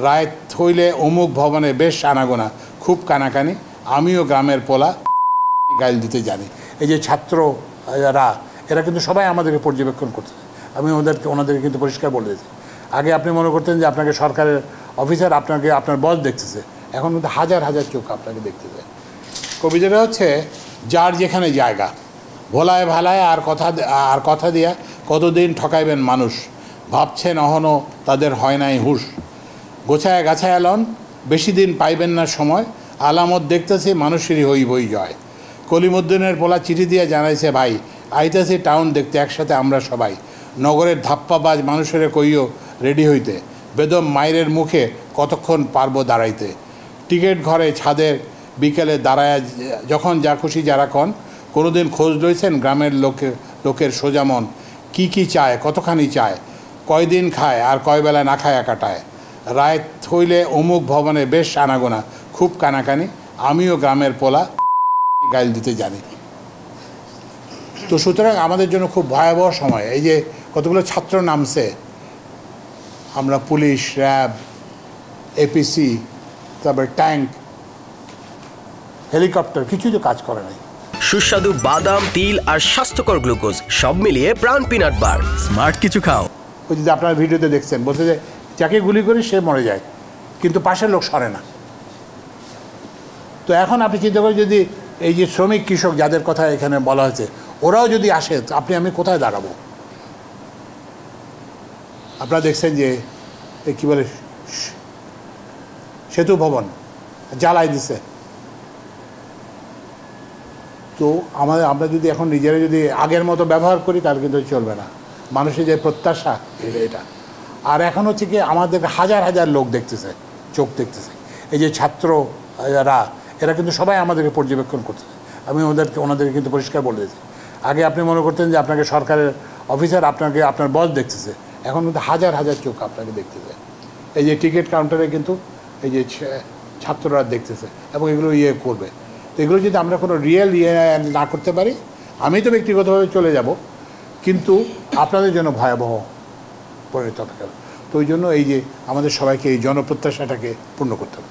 রায় হইলে অমুক ভবনে বেশ আনাগোনা, খুব কানাকানি, আমিও গ্রামের পোলা গাইল দিতে জানি। এই যে ছাত্ররা এরা কিন্তু সবাই আমাদেরকে পর্যবেক্ষণ করছে। আমি ওনাদেরকে কিন্তু পরিষ্কার বলে দিয়েছি। আগে আপনি মনে করতেন যে আপনাকে সরকারের অফিসার আপনার বস দেখতেছে, এখন কিন্তু হাজার হাজার চোখ আপনাকে দেখতেছে। কবিতাটা হচ্ছে যার যেখানে জায়গা, ভোলায় ভালায় আর কথা দিয়া কতদিন ঠকাইবেন মানুষ, ভাবছেন অহনো তাদের হয় নাই হুঁশ, গোছায় গাছায় লন বেশি দিন পাইবেন না সময়, আলামত দেখতেছি মানুষেরই হই জয়। কলিমুদ্দিনের পোলা চিঠি দিয়ে জানাইছে ভাই, আইতাছি টাউন দেখতে একসাথে আমরা সবাই, নগরের ধাপ্পাবাজ মানুষের কইও রেডি হইতে, বেদম মায়ের মুখে কতক্ষণ পারবো দাঁড়াইতে, টিকিট ঘরে ছাদের বিকেলে দাঁড়ায় যখন যা খুশি যারা কন, কোনোদিন খোঁজ লইছেন গ্রামের লোকের সোজামন, কি চায় কতখানি চায়, কয়দিন খায় আর কয় বেলা না খায় কাটায়, রায় হইলে অমুক ভবনে বেশ আনাগোনা, খুব কানাকানি, আমিও গ্রামের পোলা গাইল দিতে জানি। তো সুতরাং আমাদের জন্য খুব ভয়াবহ সময়। এই যে কতগুলো ছাত্র নামছে, আমরা পুলিশ, র্যাব, এপিসি, তারপর ট্যাঙ্ক, হেলিকপ্টার, কিছুই তো কাজ করে নাই। সুস্বাদু বাদাম, তিল আর স্বাস্থ্যকর গ্লুকোজ সব মিলিয়ে প্রাণ পিনাট বার, স্মার্ট কিছু খাও। ওই যদি আপনার ভিডিওতে দেখছেন, বলতে যে যাকে গুলি করি সে মরে যায়, কিন্তু পাশের লোক সরে না। তো এখন আপনি চিন্তা করেন, যদি এই যে শ্রমিক কৃষক যাদের কথা এখানে বলা হয়েছে, ওরাও যদি আসে, আমি কোথায় দাঁড়াবো? আপনারা দেখছেন যে কী বলে সেতু ভবন জ্বালাই দিছে। তো আমরা যদি এখন নিজেরা যদি আগের মতো ব্যবহার করি, তাহলে কিন্তু চলবে না। মানুষের যে প্রত্যাশা এটা, আর এখন হচ্ছে কি, আমাদের হাজার হাজার লোক দেখতেছে, চোখ দেখতেছে। এই যে ছাত্ররা এরা কিন্তু সবাই আমাদেরকে পর্যবেক্ষণ করছে। আমি ওনাদেরকে কিন্তু পরিষ্কার বলে দিয়েছি। আগে আপনি মনে করতেন যে আপনাকে সরকারের অফিসার আপনার বস দেখতেছে, এখন কিন্তু হাজার হাজার চোখ আপনাকে দেখতেছে। এই যে টিকিট কাউন্টারে কিন্তু এই যে ছাত্ররা দেখতেছে, এবং এগুলো করবে। তো এগুলো যদি আমরা কোনো রিয়েল না করতে পারি, আমি তো ব্যক্তিগতভাবে চলে যাব, কিন্তু আপনাদের জন্য ভয়াবহ পরিণত হবে। তো ওই জন্য এই যে আমাদের সবাইকে এই জনপ্রত্যাশাটাকে পূর্ণ করতে হবে।